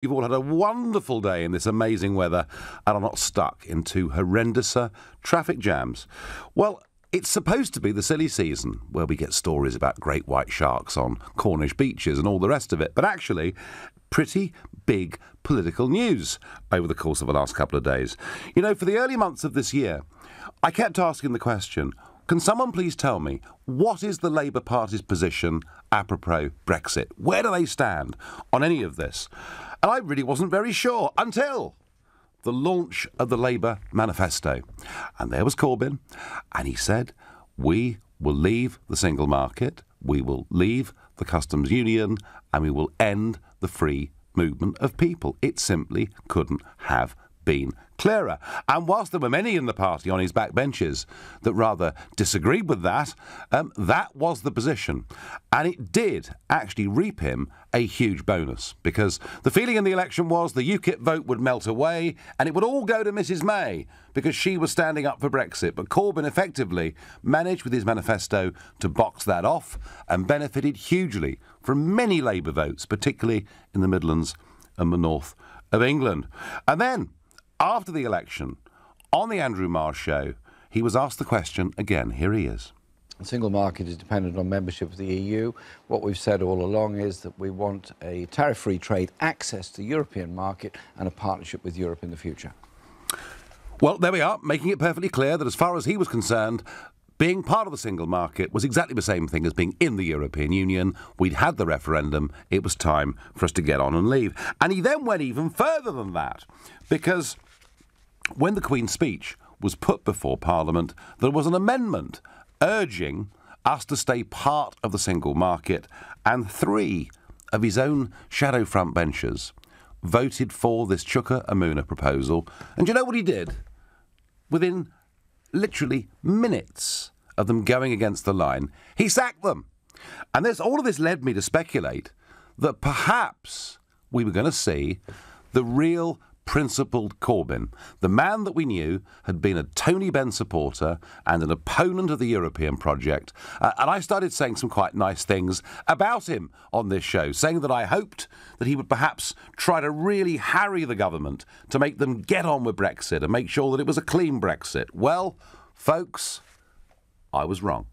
You've all had a wonderful day in this amazing weather and are not stuck in two horrendous traffic jams. Well, it's supposed to be the silly season where we get stories about great white sharks on Cornish beaches and all the rest of it. But actually, pretty big political news over the course of the last couple of days. You know, for the early months of this year, I kept asking the question, can someone please tell me, what is the Labour Party's position apropos Brexit? Where do they stand on any of this? And I really wasn't very sure until the launch of the Labour manifesto. And there was Corbyn, and he said, we will leave the single market, we will leave the customs union, and we will end the free movement of people. It simply couldn't have been clearer. And whilst there were many in the party on his backbenches that rather disagreed with that, that was the position. And it did actually reap him a huge bonus, because the feeling in the election was the UKIP vote would melt away and it would all go to Mrs May because she was standing up for Brexit. But Corbyn effectively managed with his manifesto to box that off and benefited hugely from many Labour votes, particularly in the Midlands and the north of England. And then, after the election, on the Andrew Marr show, he was asked the question again. Here he is. The single market is dependent on membership of the EU. What we've said all along is that we want a tariff-free trade, access to the European market and a partnership with Europe in the future. Well, there we are, making it perfectly clear that as far as he was concerned, being part of the single market was exactly the same thing as being in the European Union. We'd had the referendum. It was time for us to get on and leave. And he then went even further than that, because when the Queen's speech was put before Parliament, there was an amendment urging us to stay part of the single market, and 3 of his own shadow front benchers voted for this Chuka Umunna proposal. And do you know what he did? Within literally minutes of them going against the line, he sacked them. And all of this led me to speculate that perhaps we were going to see the real principled Corbyn, the man that we knew had been a Tony Benn supporter and an opponent of the European project. And I started saying some quite nice things about him on this show, saying that I hoped that he would perhaps try to really harry the government to make them get on with Brexit and make sure that it was a clean Brexit. Well, folks, I was wrong.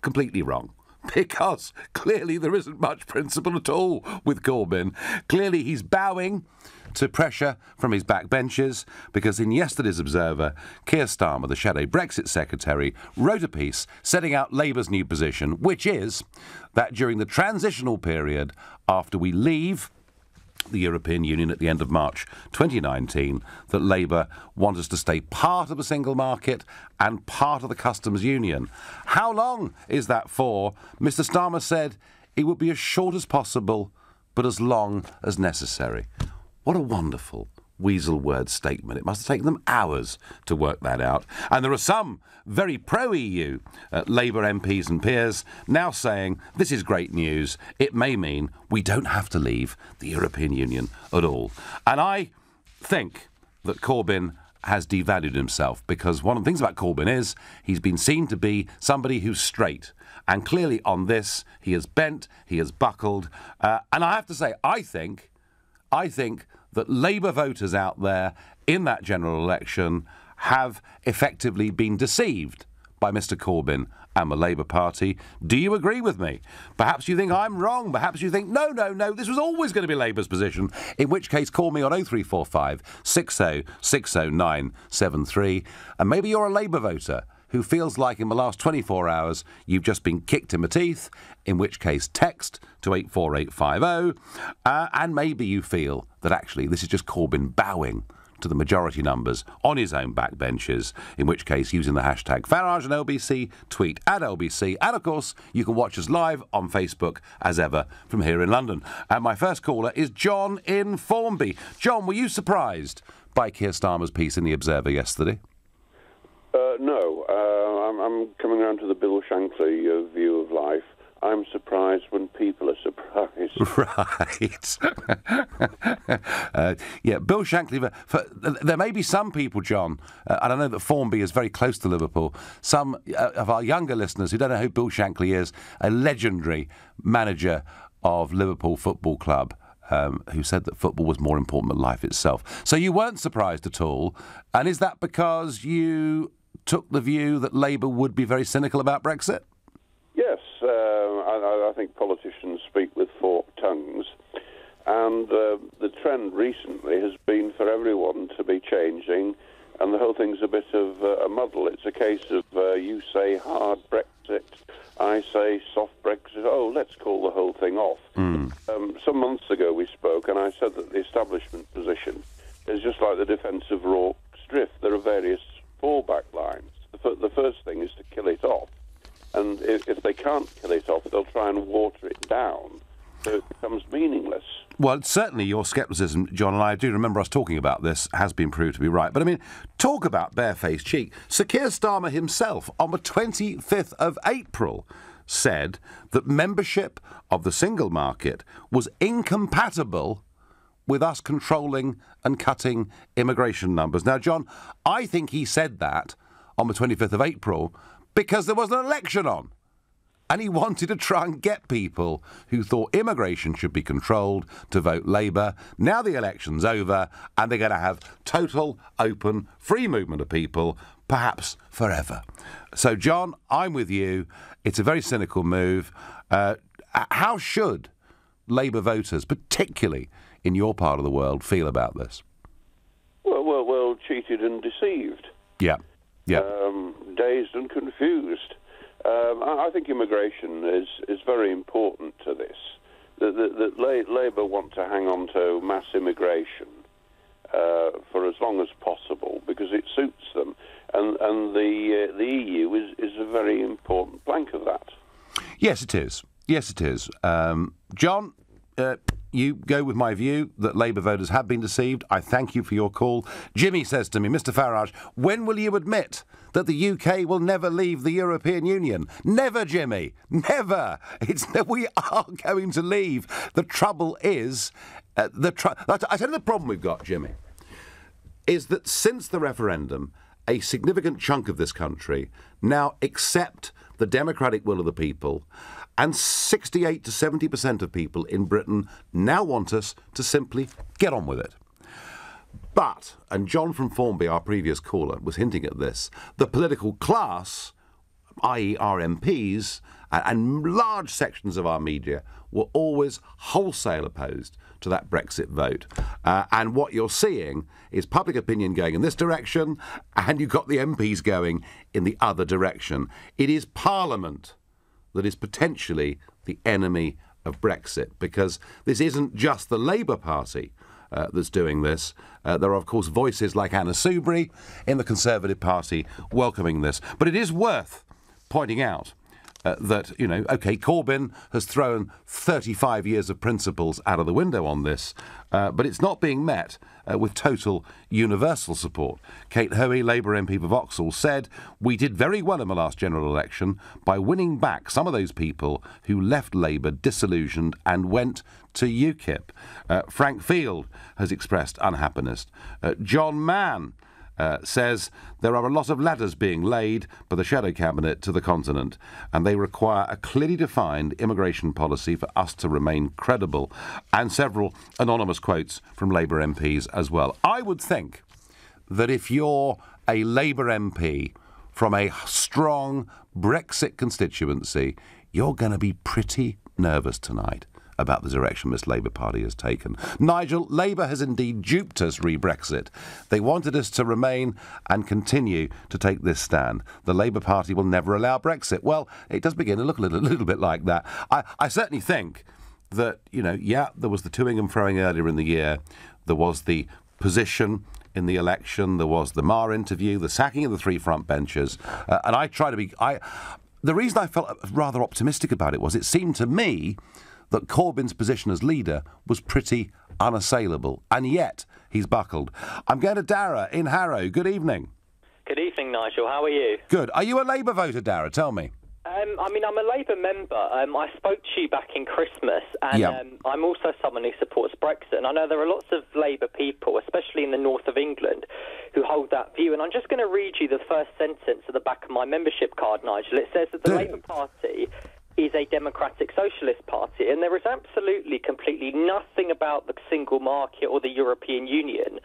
Completely wrong. Because clearly there isn't much principle at all with Corbyn. Clearly he's bowing to pressure from his backbenchers, because in yesterday's Observer, Keir Starmer, the shadow Brexit secretary, wrote a piece setting out Labour's new position, which is that during the transitional period after we leave the European Union at the end of March 2019, that Labour want us to stay part of a single market and part of the customs union. How long is that for? Mr Starmer said it would be as short as possible, but as long as necessary. What a wonderful weasel word statement. It must have taken them hours to work that out. And there are some very pro-EU Labour MPs and peers now saying this is great news. It may mean we don't have to leave the European Union at all. And I think that Corbyn has devalued himself, because one of the things about Corbyn is he's been seen to be somebody who's straight. And clearly on this, he has bent, he has buckled. And I have to say, I think that Labour voters out there in that general election have effectively been deceived by Mr Corbyn and the Labour Party. Do you agree with me? Perhaps you think I'm wrong. Perhaps you think, no, this was always going to be Labour's position. In which case, call me on 0345 60 60973. And maybe you're a Labour voter who feels like in the last 24 hours you've just been kicked in the teeth, in which case text to 84850, and maybe you feel that actually this is just Corbyn bowing to the majority numbers on his own backbenches, in which case using the hashtag Farage and LBC, tweet at LBC, and of course you can watch us live on Facebook as ever from here in London. And my first caller is John in Formby. John, were you surprised by Keir Starmer's piece in the Observer yesterday? No, I'm coming around to the Bill Shankly view of life. I'm surprised when people are surprised. Right. Yeah, Bill Shankly. There may be some people, John, and I know that Formby is very close to Liverpool, some of our younger listeners who don't know who Bill Shankly is, a legendary manager of Liverpool Football Club. who said that football was more important than life itself. So you weren't surprised at all. And is that because you took the view that Labour would be very cynical about Brexit? Yes, I think politicians speak with forked tongues. And the trend recently has been for everyone to be changing, and the whole thing's a bit of a muddle. It's a case of you say hard Brexit, I say soft Brexit. Oh, let's call the whole thing off. Some months ago we spoke, and I said that the establishment position is just like the defence of Rorke's Drift. There are various fallback lines. The first thing is to kill it off, and if they can't kill it off, they'll try and water it down so it becomes meaningless. Well, certainly your scepticism, John, and I do remember us talking about this, has been proved to be right. But, I mean, talk about barefaced cheek. Sir Keir Starmer himself, on the 25th of April, said that membership of the single market was incompatible with us controlling and cutting immigration numbers. Now, John, I think he said that on the 25th of April because there was an election on. And he wanted to try and get people who thought immigration should be controlled to vote Labour. Now the election's over and they're going to have total, open, free movement of people, perhaps forever. So, John, I'm with you. It's a very cynical move. How should Labour voters, particularly in your part of the world, feel about this? Well, cheated and deceived. Yeah. Dazed and confused. I think immigration is very important to this. That Labour want to hang on to mass immigration for as long as possible because it suits them, and the EU is a very important plank of that. Yes, it is. Yes, it is. John, you go with my view that Labour voters have been deceived. I thank you for your call. Jimmy says to me, Mr. Farage, when will you admit that the UK will never leave the European Union? Never, Jimmy. Never. We are going to leave. The trouble is, I tell you the problem we've got, Jimmy, is that since the referendum, a significant chunk of this country now accept the democratic will of the people, and 68 to 70% of people in Britain now want us to simply get on with it. But, and John from Formby, our previous caller, was hinting at this, the political class, i.e. our MPs, and large sections of our media were always wholesale opposed to that Brexit vote. And what you're seeing is public opinion going in this direction, and you've got the MPs going in the other direction. It is Parliament that is potentially the enemy of Brexit, because this isn't just the Labour Party that's doing this. There are, of course, voices like Anna Soubry in the Conservative Party welcoming this. But it is worth pointing out that, Corbyn has thrown 35 years of principles out of the window on this, but it's not being met with total universal support. Kate Hoey, Labour MP for Vauxhall, said, "We did very well in the last general election by winning back some of those people who left Labour disillusioned and went to UKIP." Frank Field has expressed unhappiness. John Mann says there are a lot of ladders being laid by the shadow cabinet to the continent, and they require a clearly defined immigration policy for us to remain credible, and several anonymous quotes from Labour MPs as well. I would think that if you're a Labour MP from a strong Brexit constituency, you're going to be pretty nervous tonight about the direction this Labour Party has taken. Nigel, Labour has indeed duped us re-Brexit. They wanted us to remain and continue to take this stand. The Labour Party will never allow Brexit. Well, it does begin to look a little bit like that. I certainly think that, there was the toing and froing earlier in the year. There was the position in the election. There was the Marr interview, the sacking of the three front benches. And I try to be... The reason I felt rather optimistic about it was it seemed to me that Corbyn's position as leader was pretty unassailable, and yet he's buckled. I'm going to Dara in Harrow. Good evening. Good evening, Nigel. How are you? Good. Are you a Labour voter, Dara? Tell me. I'm a Labour member. I spoke to you back in Christmas, and I'm also someone who supports Brexit. And I know there are lots of Labour people, especially in the north of England, who hold that view. And I'm just going to read you the first sentence at the back of my membership card, Nigel. It says that the Labour Party is a democratic socialist party, and there is absolutely, completely nothing about the single market or the European Union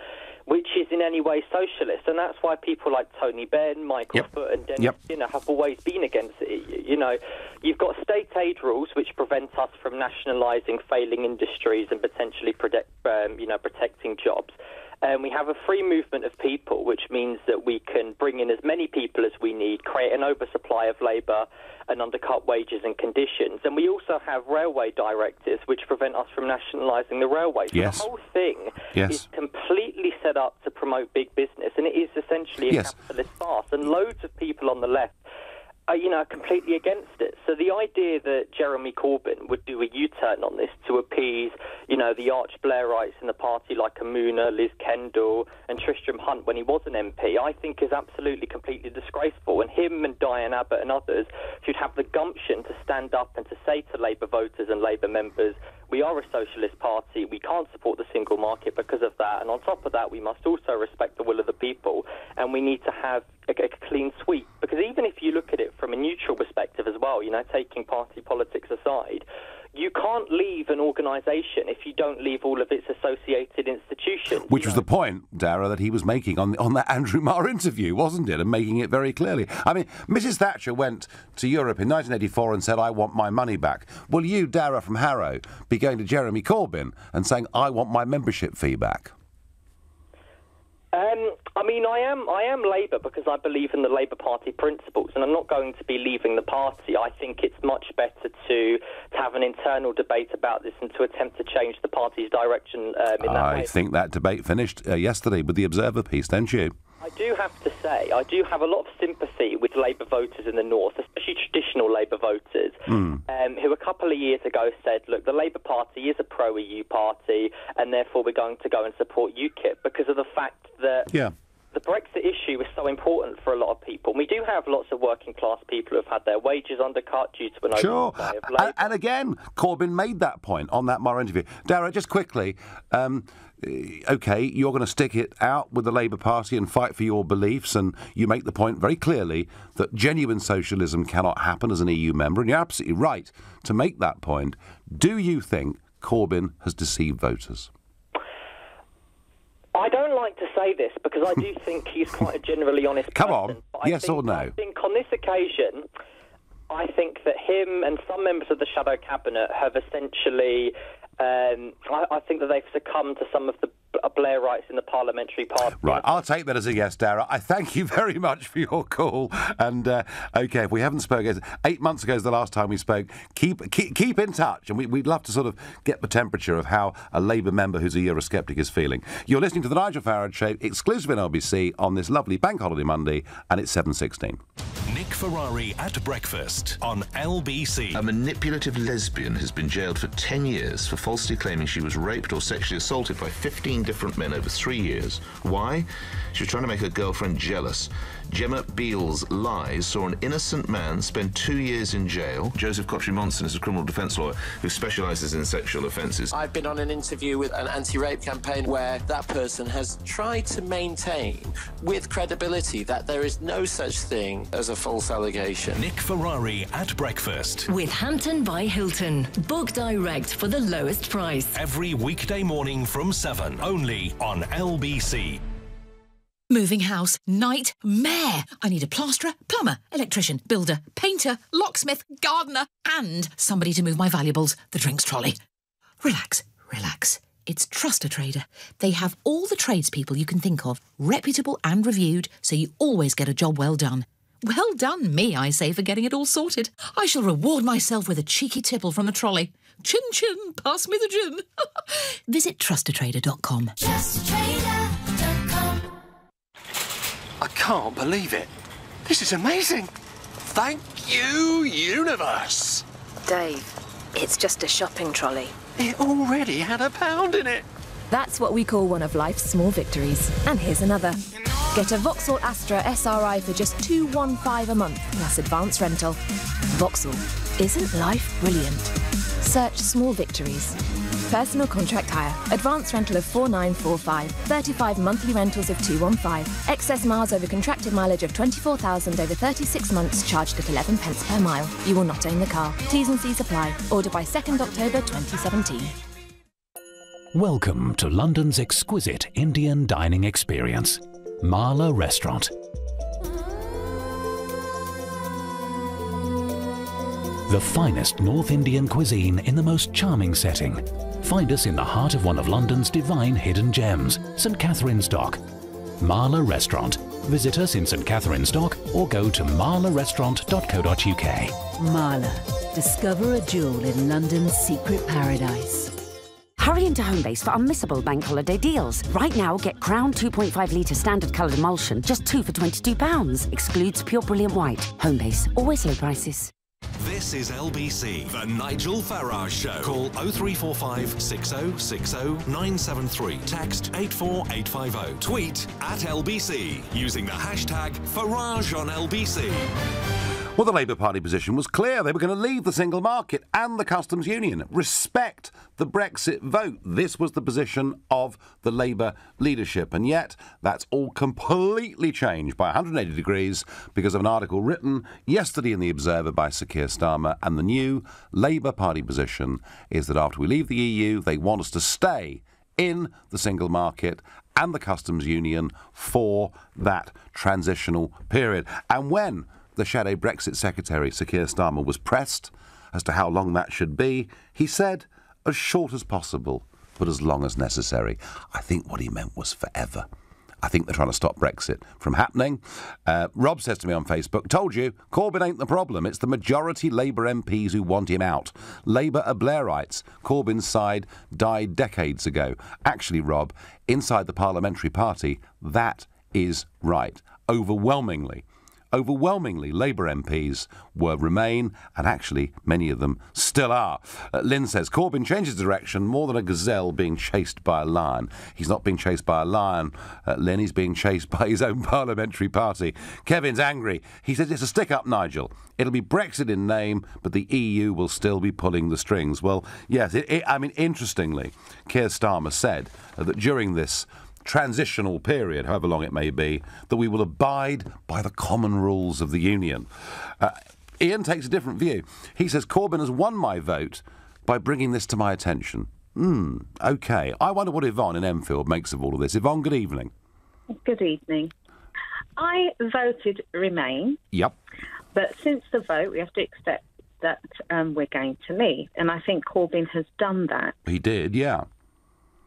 which is in any way socialist, and that's why people like Tony Benn, Michael Foot and Dennis Skinner have always been against the EU. You know, you've got state aid rules which prevent us from nationalising failing industries and potentially protecting jobs. We have a free movement of people, which means that we can bring in as many people as we need, create an oversupply of labour and undercut wages and conditions. And we also have railway directives which prevent us from nationalising the railways. So the whole thing is completely set up to promote big business, and it is essentially a capitalist farce. And loads of people on the left are completely against it. So the idea that Jeremy Corbyn would do a U-turn on this to appease, the arch-Blairites in the party like Amuna, Liz Kendall and Tristram Hunt when he was an MP, I think is absolutely completely disgraceful. And him and Diane Abbott and others should have the gumption to stand up and to say to Labour voters and Labour members, we are a socialist party, we can't support the single market because of that, and on top of that we must also respect the will of the people, and we need to have a clean sweep. Because even if you look at it from a neutral perspective as well, taking party politics aside, you can't leave an organisation if you don't leave all of its associated institutions. Which was the point, Dara, that he was making on that Andrew Marr interview, wasn't it? And making it very clearly. I mean, Mrs Thatcher went to Europe in 1984 and said, I want my money back. Will you, Dara from Harrow, be going to Jeremy Corbyn and saying, I want my membership fee back? I am Labour because I believe in the Labour Party principles, and I'm not going to be leaving the party. I think it's much better to have an internal debate about this and to attempt to change the party's direction in that way. I think that debate finished yesterday with the Observer piece, don't you? I do have to say, I do have a lot of sympathy with Labour voters in the North, especially traditional Labour voters, who a couple of years ago said, look, the Labour Party is a pro-EU party, and therefore we're going to go and support UKIP because of the fact that the Brexit issue is so important for a lot of people. We do have lots of working-class people who have had their wages undercut due to an oversupply of labour. And again, Corbyn made that point on that Marr interview. Dara, just quickly, OK, you're going to stick it out with the Labour Party and fight for your beliefs, and you make the point very clearly that genuine socialism cannot happen as an EU member, and you're absolutely right to make that point. Do you think Corbyn has deceived voters? I don't like to say this because I do think he's quite a generally honest person. Come on, yes or no? I think on this occasion, I think that him and some members of the shadow cabinet have essentially... I think that they've succumbed to some of the Blairites in the parliamentary party. Right, I'll take that as a yes, Dara. I thank you very much for your call. And, OK, if we haven't spoken... 8 months ago is the last time we spoke. Keep in touch, and we'd love to sort of get the temperature of how a Labour member who's a Eurosceptic is feeling. You're listening to the Nigel Farage Show, exclusive in LBC, on this lovely Bank Holiday Monday, and it's 7:16. Nick Ferrari at breakfast on LBC. A manipulative lesbian has been jailed for 10 years for falsely claiming she was raped or sexually assaulted by 15 different men over 3 years. Why? She was trying to make her girlfriend jealous. Gemma Beale's lies saw an innocent man spend 2 years in jail. Joseph Cotry-Monson is a criminal defence lawyer who specialises in sexual offences. I've been on an interview with an anti-rape campaign where that person has tried to maintain with credibility that there is no such thing as a false allegation. Nick Ferrari at breakfast. With Hampton by Hilton. Book direct for the lowest price. Every weekday morning from 7, only on LBC. Moving house, nightmare. I need a plasterer, plumber, electrician, builder, painter, locksmith, gardener, and somebody to move my valuables, the drinks trolley. Relax, relax. It's Trust a Trader. They have all the tradespeople you can think of, reputable and reviewed, so you always get a job well done. Well done me, I say, for getting it all sorted. I shall reward myself with a cheeky tipple from the trolley. Chin chin, pass me the gin. Visit trustatrader.com. Trustatrader.com. I can't believe it. This is amazing. Thank you, universe. Dave, it's just a shopping trolley. It already had £1 in it. That's what we call one of life's small victories. And here's another. Get a Vauxhall Astra SRI for just $215 a month, plus advance rental. Vauxhall. Isn't life brilliant? Search small victories. Personal contract hire. Advance rental of 4945. 35 monthly rentals of 215. Excess miles over contracted mileage of 24,000 over 36 months charged at 11 pence per mile. You will not own the car. T's and C's apply. Order by 2nd October 2017. Welcome to London's exquisite Indian dining experience, Marla Restaurant. The finest North Indian cuisine in the most charming setting. Find us in the heart of one of London's divine hidden gems, St Catherine's Dock. Marla Restaurant. Visit us in St Catherine's Dock or go to marlarestaurant.co.uk. Marla. Discover a jewel in London's secret paradise. Hurry into Homebase for unmissable bank holiday deals. Right now, get Crown 2.5 litre standard coloured emulsion, just 2 for £22. Excludes Pure Brilliant White. Homebase, always low prices. This is LBC, the Nigel Farage Show. Call 0345 6060 973. Text 84850. Tweet at LBC using the hashtag Farage on LBC. Well, the Labour Party position was clear. They were going to leave the single market and the customs union. Respect the Brexit vote. This was the position of the Labour leadership. And yet, that's all completely changed by 180 degrees because of an article written yesterday in The Observer by Sir Keir Starmer. And the new Labour Party position is that after we leave the EU, they want us to stay in the single market and the customs union for that transitional period. And when the shadow Brexit secretary, Sir Keir Starmer, was pressed as to how long that should be, he said, as short as possible, but as long as necessary. I think what he meant was forever. I think they're trying to stop Brexit from happening. Rob says to me on Facebook, told you, Corbyn ain't the problem. It's the majority Labour MPs who want him out. Labour are Blairites. Corbyn's side died decades ago. Actually, Rob, inside the parliamentary party, that is right. Overwhelmingly, Labour MPs were Remain, and actually many of them still are. Lynn says, Corbyn changes direction more than a gazelle being chased by a lion. He's not being chased by a lion, Lynn, he's being chased by his own parliamentary party. Kevin's angry. He says, it's a stick-up, Nigel. It'll be Brexit in name, but the EU will still be pulling the strings. Well, yes, interestingly, Keir Starmer said that during this transitional period, however long it may be, that we will abide by the common rules of the union. Ian takes a different view. He says, Corbyn has won my vote by bringing this to my attention. OK. I wonder what Yvonne in Enfield makes of all of this. Yvonne, good evening. Good evening. I voted Remain. Yep. But since the vote, we have to accept that we're going to leave. And I think Corbyn has done that. He did, yeah.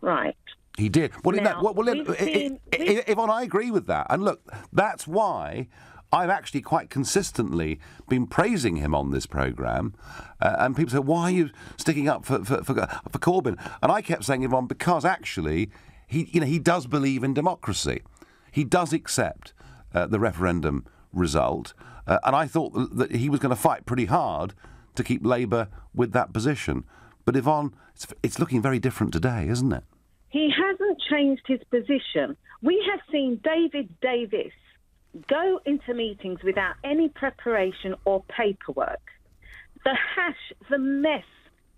Right. He did. Well, now, Yvonne, I agree with that. And look, that's why I've actually quite consistently been praising him on this programme. And people say, why are you sticking up for Corbyn? And I kept saying, Yvonne, because actually he does believe in democracy. He does accept the referendum result. And I thought that he was going to fight pretty hard to keep Labour with that position. But Yvonne, it's looking very different today, isn't it? He hasn't changed his position. We have seen David Davis go into meetings without any preparation or paperwork. The hash, the mess,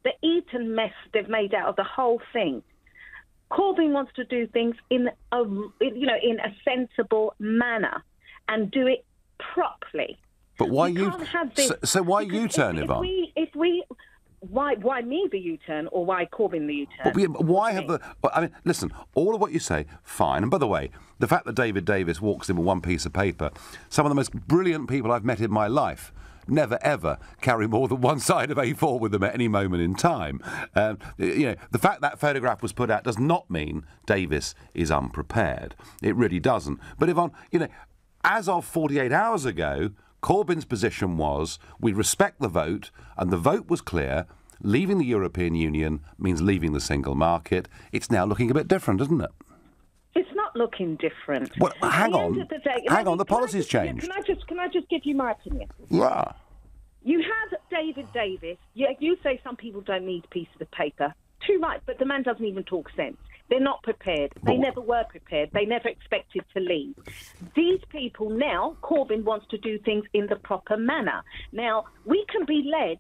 the Eton mess they've made out of the whole thing. Corbyn wants to do things in a sensible manner and do it properly. But why you? So why U-turn, Yvonne? Why me the U-turn or why Corbyn the U-turn? But why have the... I mean, listen, all of what you say, fine. And by the way, the fact that David Davis walks in with one piece of paper, some of the most brilliant people I've met in my life never, ever carry more than one side of A4 with them at any moment in time. The fact that photograph was put out does not mean Davis is unprepared. It really doesn't. But Yvonne, as of 48 hours ago, Corbyn's position was, we respect the vote, and the vote was clear. Leaving the European Union means leaving the single market. It's now looking a bit different, isn't it? It's not looking different. Well, hang on. The policy's changed. Can I just give you my opinion? Yeah. You have David Davis. You say some people don't need pieces of paper. Too right, but the man doesn't even talk sense. They're not prepared. They never were prepared. They never expected to leave. These people now, Corbyn wants to do things in the proper manner. Now, we can be led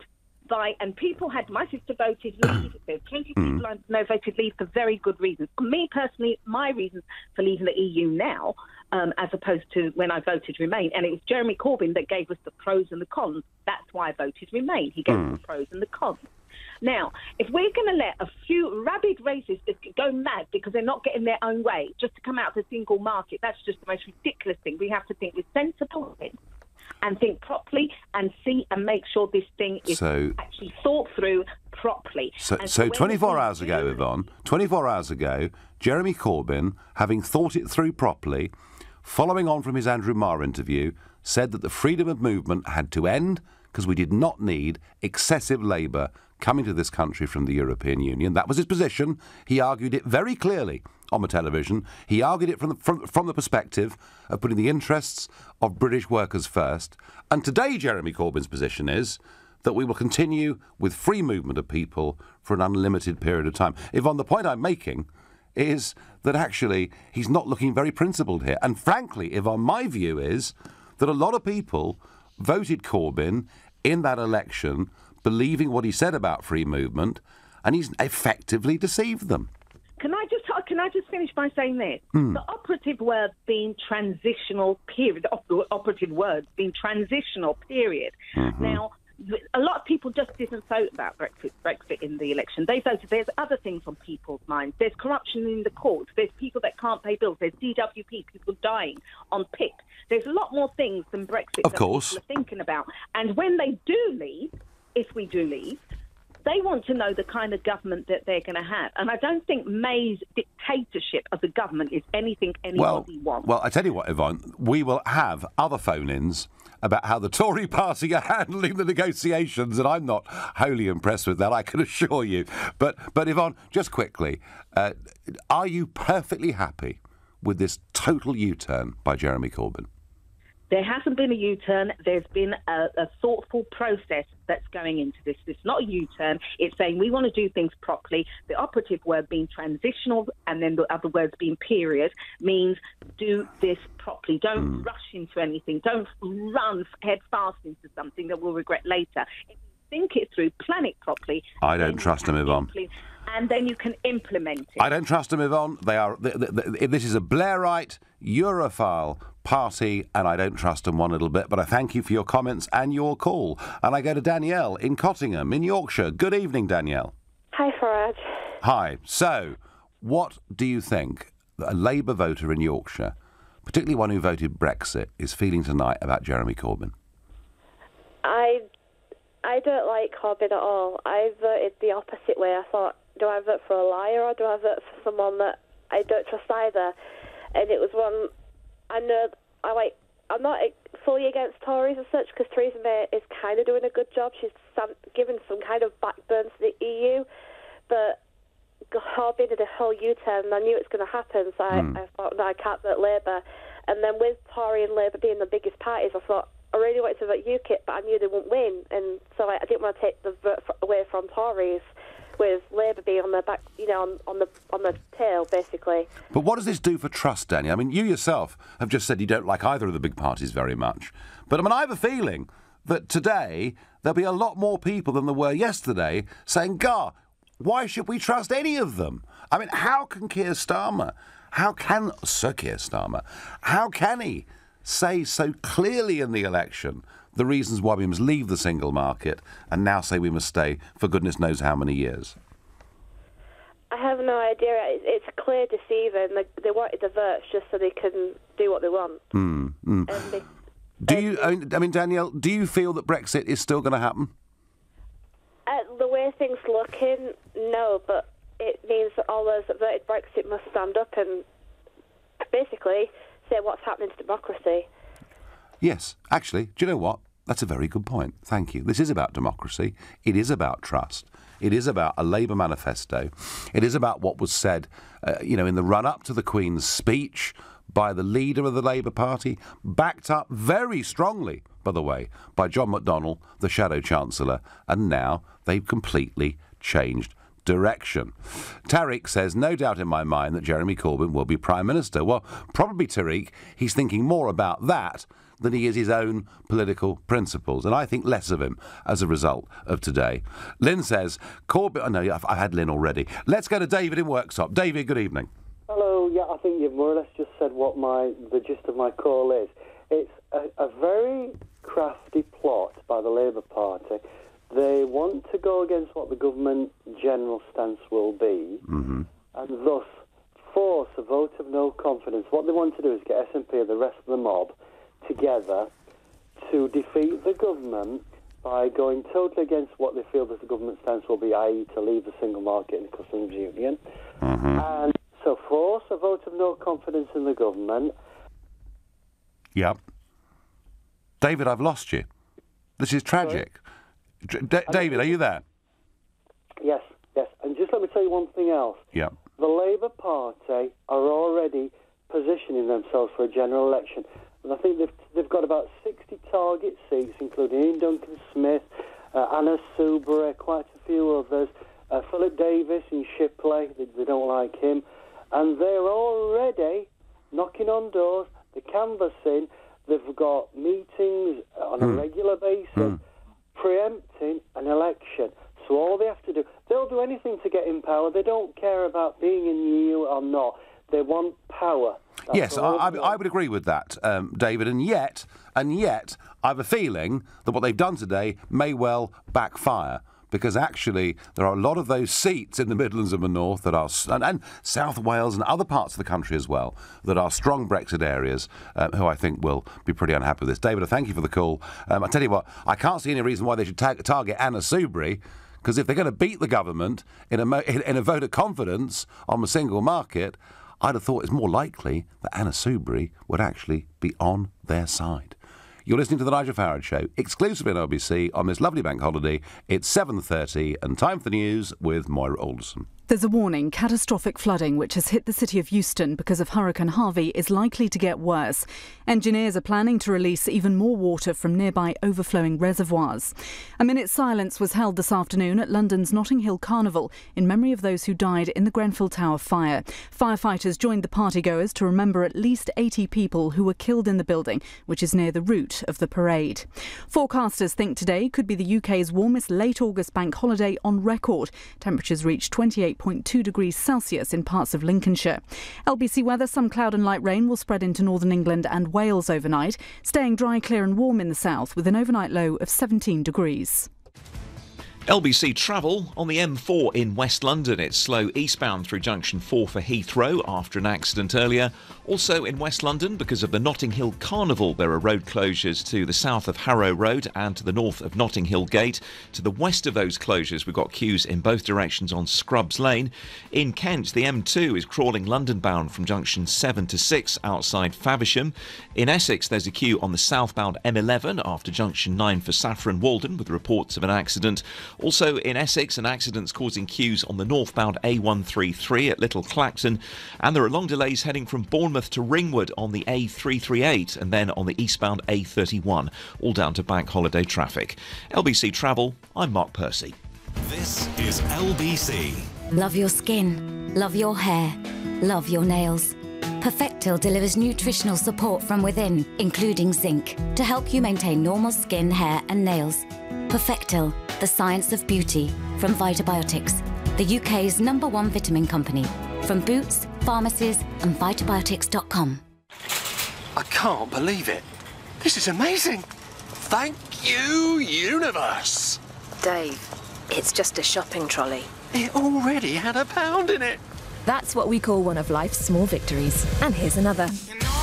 and people had, my sister voted leave. There's plenty of people I know voted leave for very good reasons. For me personally, my reasons for leaving the EU now, as opposed to when I voted Remain, and it was Jeremy Corbyn that gave us the pros and the cons. That's why I voted Remain. He gave us the pros and the cons. Now, if we're going to let a few rabid racists go mad because they're not getting their own way just to come out of the single market, that's just the most ridiculous thing. We have to think with sensible heads and think properly and see and make sure this thing is actually thought through properly. So 24 hours ago, Yvonne, 24 hours ago, Jeremy Corbyn, having thought it through properly, following on from his Andrew Marr interview, said that the freedom of movement had to end because we did not need excessive Labour coming to this country from the European Union. That was his position. He argued it very clearly on the television. He argued it from the perspective of putting the interests of British workers first. And today Jeremy Corbyn's position is that we will continue with free movement of people for an unlimited period of time. Yvonne, the point I'm making is that actually he's not looking very principled here. And frankly, Yvonne, my view is that a lot of people voted Corbyn in that election believing what he said about free movement, and he's effectively deceived them. Can I just finish by saying this? The operative word being transitional period, the operative word being transitional period. Now, a lot of people just didn't vote about Brexit in the election. They voted. There's other things on people's minds. There's corruption in the courts. There's people that can't pay bills. There's DWP, people dying on PIP. There's a lot more things than Brexit that people are thinking about. And when they do leave, if we do leave, they want to know the kind of government that they're going to have. And I don't think May's dictatorship of the government is anything anybody wants. Well, I tell you what, Yvonne, we will have other phone-ins about how the Tory party are handling the negotiations, and I'm not wholly impressed with that, I can assure you. But Yvonne, just quickly, are you perfectly happy with this total U-turn by Jeremy Corbyn? There hasn't been a U-turn. There's been a thoughtful process that's going into this. It's not a U-turn. It's saying we want to do things properly. The operative word being transitional and then the other words being period means do this properly. Don't rush into anything. Don't run head fast into something that we'll regret later. If you think it through, plan it properly. I don't trust him, Yvonne. And then you can implement it. I don't trust them, Yvonne. This is a Blairite, Europhile party, and I don't trust them one little bit. But I thank you for your comments and your call. And I go to Danielle in Cottingham, in Yorkshire. Good evening, Danielle. Hi, Farage. Hi. So, what do you think that a Labour voter in Yorkshire, particularly one who voted Brexit, is feeling tonight about Jeremy Corbyn? I don't like Corbyn at all. I voted the opposite way. I thought, do I vote for a liar or do I vote for someone that I don't trust either? And it was one I know. I'm not fully against Tories as such because Theresa May is kind of doing a good job. She's given some kind of backbone to the EU, but Corbyn did a whole U-turn and I knew it was going to happen. So I thought, no, I can't vote Labour. And then with Tory and Labour being the biggest parties, I thought I really wanted to vote UKIP, but I knew they wouldn't win, and so I didn't want to take the vote away from Tories, with Labour being on the back, on the tail, basically. But what does this do for trust, Danny? I mean, you yourself have just said you don't like either of the big parties very much. But I mean, I have a feeling that today there'll be a lot more people than there were yesterday saying, "Gar, why should we trust any of them?" I mean, how can Sir Keir Starmer, how can he say so clearly in the election the reasons why we must leave the single market and now say we must stay for goodness knows how many years? I have no idea. It's clear deceiving. They wanted the votes just so they can do what they want. Danielle, do you feel that Brexit is still going to happen? The way things looking, no, but it means that all those that voted Brexit must stand up and basically say what's happening to democracy. Yes, actually, do you know what? That's a very good point. Thank you. This is about democracy. It is about trust. It is about a Labour manifesto. It is about what was said, in the run-up to the Queen's speech by the leader of the Labour Party, backed up very strongly, by the way, by John McDonnell, the Shadow Chancellor, and now they've completely changed direction. Tariq says, no doubt in my mind that Jeremy Corbyn will be Prime Minister. Well, probably, Tariq, he's thinking more about that than he is his own political principles. And I think less of him as a result of today. Lynn says, Corbyn... Oh, no, I've had Lynn already. Let's go to David in Worksop. David, good evening. Hello. Yeah, I think you've more or less just said what the gist of my call is. It's a very crafty plot by the Labour Party. They want to go against what the government general stance will be, and thus force a vote of no confidence. What they want to do is get SNP and the rest of the mob together to defeat the government by going totally against what they feel that the government stance will be, i.e. to leave the single market and the customs union. And so force a vote of no confidence in the government. Yep. David, I've lost you. This is tragic. David, are you there? Yes. And just let me tell you one thing else. Yeah. The Labour Party are already positioning themselves for a general election. And I think they've got about 60 target seats, including Ian Duncan-Smith, Anna Soubry, quite a few others, Philip Davis in Shipley, they don't like him. And they're already knocking on doors, they're canvassing, they've got meetings on a regular basis, preempting an election. So all they have to do, they'll do anything to get in power. They don't care about being in the EU or not. They want power. Yes, I would agree with that, David. And yet, I have a feeling that what they've done today may well backfire. Because actually, there are a lot of those seats in the Midlands and the North that are, and South Wales and other parts of the country as well, that are strong Brexit areas, who I think will be pretty unhappy with this. David, I thank you for the call. I tell you what, I can't see any reason why they should target Anna Soubry, because if they're going to beat the government in a vote of confidence on the single market, I'd have thought it's more likely that Anna Soubry would actually be on their side. You're listening to The Nigel Farage Show, exclusively on LBC on this lovely bank holiday. It's 7:30 and time for the news with Moira Alderson. There's a warning. Catastrophic flooding, which has hit the city of Houston because of Hurricane Harvey, is likely to get worse. Engineers are planning to release even more water from nearby overflowing reservoirs. A minute's silence was held this afternoon at London's Notting Hill Carnival in memory of those who died in the Grenfell Tower fire. Firefighters joined the partygoers to remember at least 80 people who were killed in the building, which is near the route of the parade. Forecasters think today could be the UK's warmest late August bank holiday on record. Temperatures reached 28.2 degrees Celsius in parts of Lincolnshire. LBC weather, some cloud and light rain will spread into northern England and Wales overnight, staying dry, clear and warm in the south with an overnight low of 17 degrees. LBC travel on the M4 in West London. It's slow eastbound through junction 4 for Heathrow after an accident earlier. Also in West London, because of the Notting Hill Carnival, there are road closures to the south of Harrow Road and to the north of Notting Hill Gate. To the west of those closures, we've got queues in both directions on Scrubs Lane. In Kent, the M2 is crawling London bound from junction 7 to 6 outside Faversham. In Essex, there's a queue on the southbound M11 after junction 9 for Saffron Walden with reports of an accident. Also in Essex, an accident's causing queues on the northbound A133 at Little Clacton, and there are long delays heading from Bournemouth to Ringwood on the A338 and then on the eastbound A31, all down to bank holiday traffic. LBC Travel, I'm Mark Percy. This is LBC. Love your skin, love your hair, love your nails. Perfectil delivers nutritional support from within, including zinc, to help you maintain normal skin, hair and nails. Perfectil, the science of beauty, from Vitabiotics, the UK's #1 vitamin company. From Boots, pharmacies and Vitabiotics.com. I can't believe it. This is amazing. Thank you, universe. Dave, it's just a shopping trolley. It already had a pound in it. That's what we call one of life's small victories. And here's another.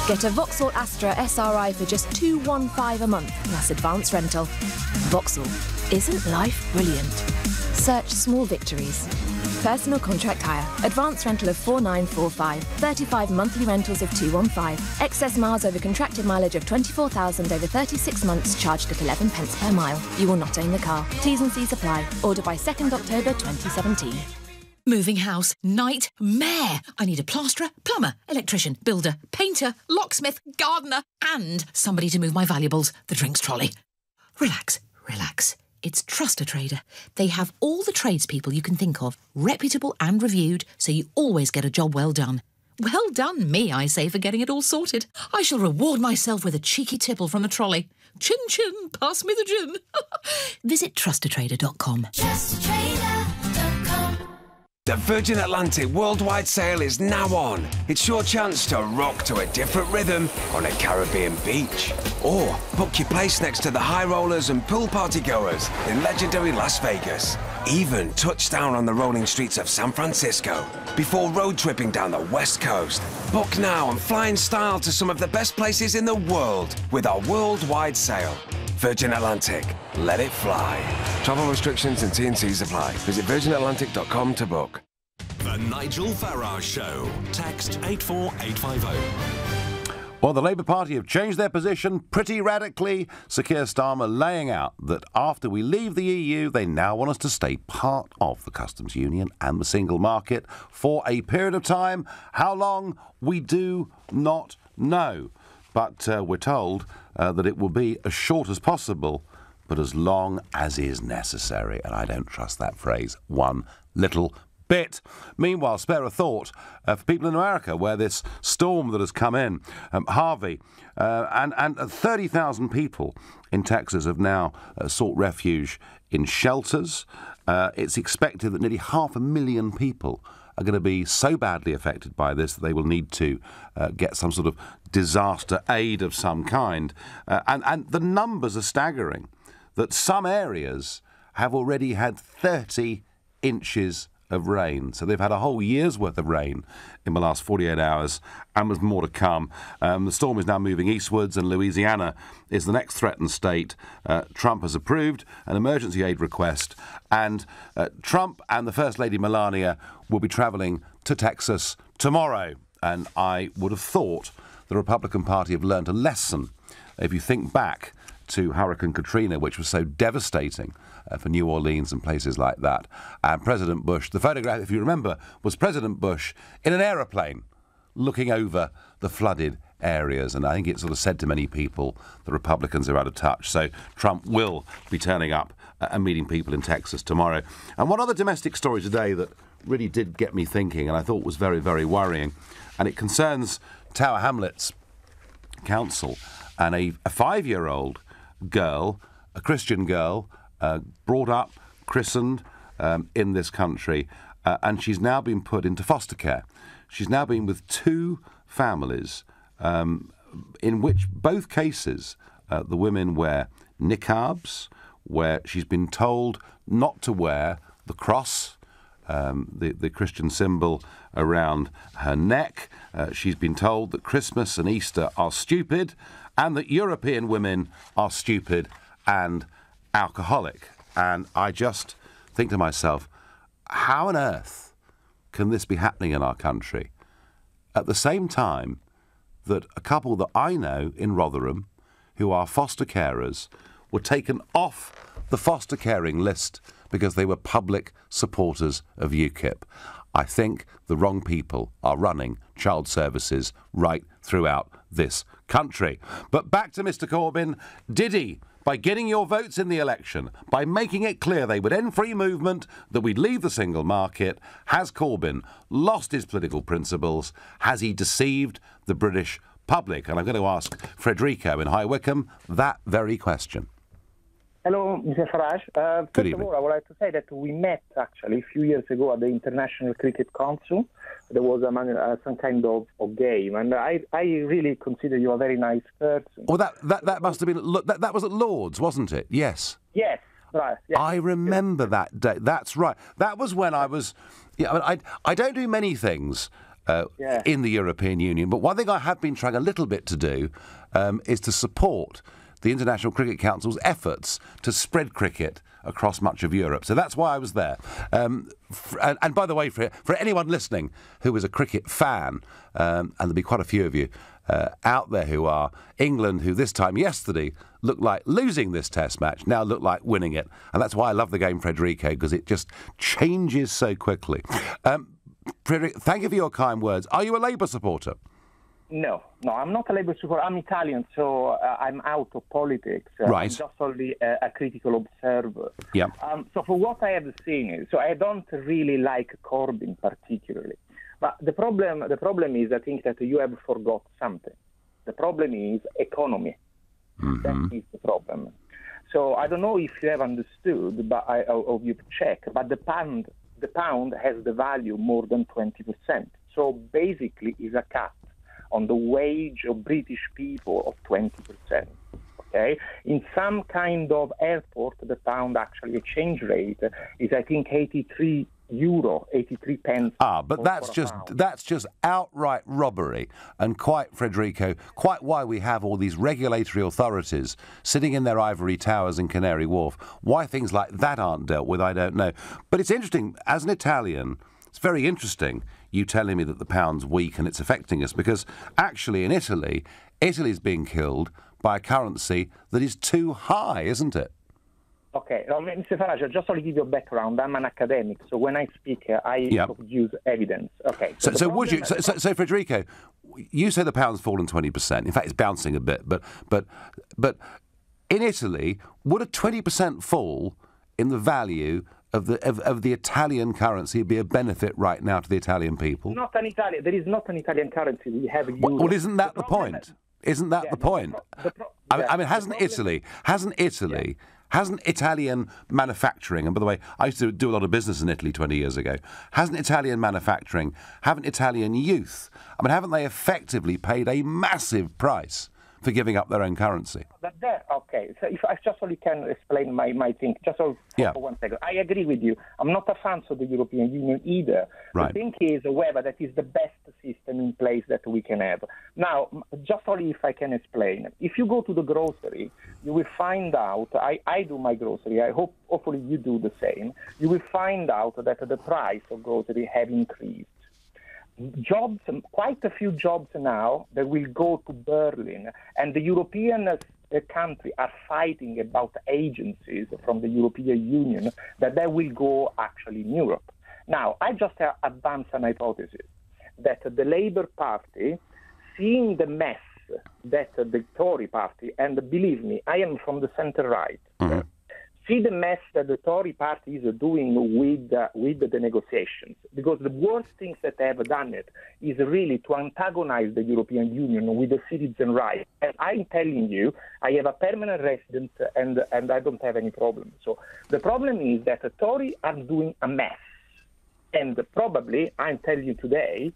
Get a Vauxhall Astra SRI for just $215 a month, plus advance rental. Vauxhall, isn't life brilliant? Search small victories. Personal contract hire, advance rental of $4945, 35 monthly rentals of $215, excess miles over contracted mileage of 24,000 over 36 months, charged at 11 pence per mile. You will not own the car. T's and C's apply. Order by 2nd October 2017. Moving house, nightmare. I need a plasterer, plumber, electrician, builder, painter, locksmith, gardener, and somebody to move my valuables, the drinks trolley. Relax, relax. It's Trust a Trader. They have all the tradespeople you can think of, reputable and reviewed, so you always get a job well done. Well done me, I say, for getting it all sorted. I shall reward myself with a cheeky tipple from the trolley. Chin chin, pass me the gin. Visit trustatrader.com. The Virgin Atlantic worldwide sale is now on. It's your chance to rock to a different rhythm on a Caribbean beach. Or book your place next to the high rollers and pool party goers in legendary Las Vegas. Even touch down on the rolling streets of San Francisco before road tripping down the West Coast. Book now and fly in style to some of the best places in the world with our worldwide sale. Virgin Atlantic, let it fly. Travel restrictions and T&Cs apply. Visit virginatlantic.com to book. The Nigel Farage Show. Text 84850. Well, the Labour Party have changed their position pretty radically. Sir Keir Starmer laying out that after we leave the EU, they now want us to stay part of the customs union and the single market for a period of time. How long? We do not know. But we're told that it will be as short as possible, but as long as is necessary. And I don't trust that phrase one little bit. Meanwhile, spare a thought for people in America where this storm that has come in, Harvey, and 30,000 people in Texas have now sought refuge in shelters. It's expected that nearly 500,000 people are going to be so badly affected by this that they will need to get some sort of disaster aid of some kind. And the numbers are staggering, that some areas have already had 30 inches of rain. So they've had a whole year's worth of rain in the last 48 hours, and there's more to come. The storm is now moving eastwards, and Louisiana is the next threatened state. Trump has approved an emergency aid request, and Trump and the First Lady Melania will be travelling to Texas tomorrow. And I would have thought the Republican Party have learned a lesson. If you think back to Hurricane Katrina, which was so devastating for New Orleans and places like that. And President Bush, the photograph, if you remember, was President Bush in an aeroplane looking over the flooded areas. And I think it sort of said to many people, the Republicans are out of touch. So Trump will be turning up and meeting people in Texas tomorrow. And one other domestic story today that really did get me thinking, and I thought was very, very worrying, and it concerns Tower Hamlets Council and a 5-year-old girl, a Christian girl, brought up, christened in this country, and she's now been put into foster care. She's now been with 2 families, in which both cases the women wear niqabs, where she's been told not to wear the cross, the Christian symbol around her neck. She's been told that Christmas and Easter are stupid, and that European women are stupid and alcoholic. And I just think to myself, how on earth can this be happening in our country at the same time that a couple that I know in Rotherham, who are foster carers, were taken off the foster caring list because they were public supporters of UKIP? I think the wrong people are running child services right throughout this country. But back to Mr. Corbyn. Did he, by getting your votes in the election, by making it clear they would end free movement, that we'd leave the single market, has Corbyn lost his political principles? Has he deceived the British public? And I'm going to ask Frederico in High Wycombe that very question. Hello, Mr. Farage. First of all, I would like to say that we met actually a few years ago at the International Cricket Council. There was some kind of game, and I really consider you a very nice person. Well, that must have been that was at Lord's, wasn't it? Yes. Yes. Right. Yes. I remember that day. That's right. That was when I was. Yeah, I don't do many things in the European Union, but one thing I have been trying a little bit to do is to support the International Cricket Council's efforts to spread cricket across much of Europe. So that's why I was there. And by the way, for anyone listening who is a cricket fan, and there'll be quite a few of you out there who are, England, who this time yesterday looked like losing this test match, now look like winning it. And that's why I love the game, Frederico, because it just changes so quickly. Frederico, thank you for your kind words. Are you a Labour supporter? No, I'm not a Labour supporter. I'm Italian, so I'm out of politics. Right. I'm just only a critical observer. Yeah. So for what I have seen, so I don't really like Corbyn particularly. But the problem is, I think that you have forgot something. The problem is economy. That is the problem. So I don't know if you have understood, but or you've checked, but the pound has the value more than 20%. So basically, is a cut on the wage of British people of 20%. Okay, in some kind of airport, the pound actually exchange rate is, I think, 83 pence. But that's just outright robbery, and Federico, quite why we have all these regulatory authorities sitting in their ivory towers in Canary Wharf. Why things like that aren't dealt with, I don't know. But it's interesting, as an Italian, it's very interesting you telling me that the pound's weak and it's affecting us, because actually in Italy's being killed by a currency that is too high, isn't it? Okay, Mr. Farage, just to give you a background, I'm an academic, so when I speak, I use evidence. Okay. So Federico, you say the pound's fallen 20%. In fact, it's bouncing a bit, but in Italy, would a 20% fall in the value of the Italian currency be a benefit right now to the Italian people? There is not an Italian currency. We have euro. Well, isn't that the point? Isn't that the point? I mean, hasn't Italian manufacturing, and by the way, I used to do a lot of business in Italy 20 years ago, haven't Italian youth, haven't they effectively paid a massive price for giving up their own currency? Okay, so if I just only can explain my thing, just for 1 second. I agree with you. I'm not a fan of the European Union either. Right. The thing is, however, that is the best system in place that we can have. Now, just only if I can explain. If you go to the grocery, you will find out, I do my grocery, hopefully you do the same, you will find out that the price of grocery have increased. Jobs, quite a few jobs now that will go to Berlin, and the European country are fighting about agencies from the European Union that they will go actually in Europe. Now, I just advance an hypothesis that the Labour Party, seeing the mess that the Tory party, and believe me, I am from the centre-right, see the mess that the Tory party is doing with the negotiations, because the worst things that they have done is really to antagonize the European Union with the citizen rights. And I'm telling you, I have a permanent residence and I don't have any problem. So the problem is that the Tory are doing a mess. And probably, I'm telling you today,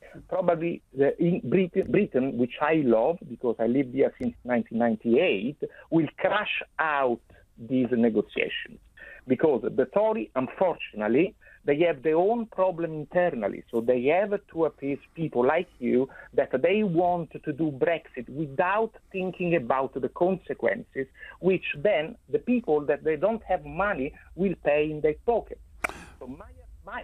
in Britain, which I love because I lived here since 1998, will crash out these negotiations, because the Tory, unfortunately, they have their own problem internally. So they have to appease people like you that they want to do Brexit without thinking about the consequences, which then the people that they don't have money will pay in their pocket. So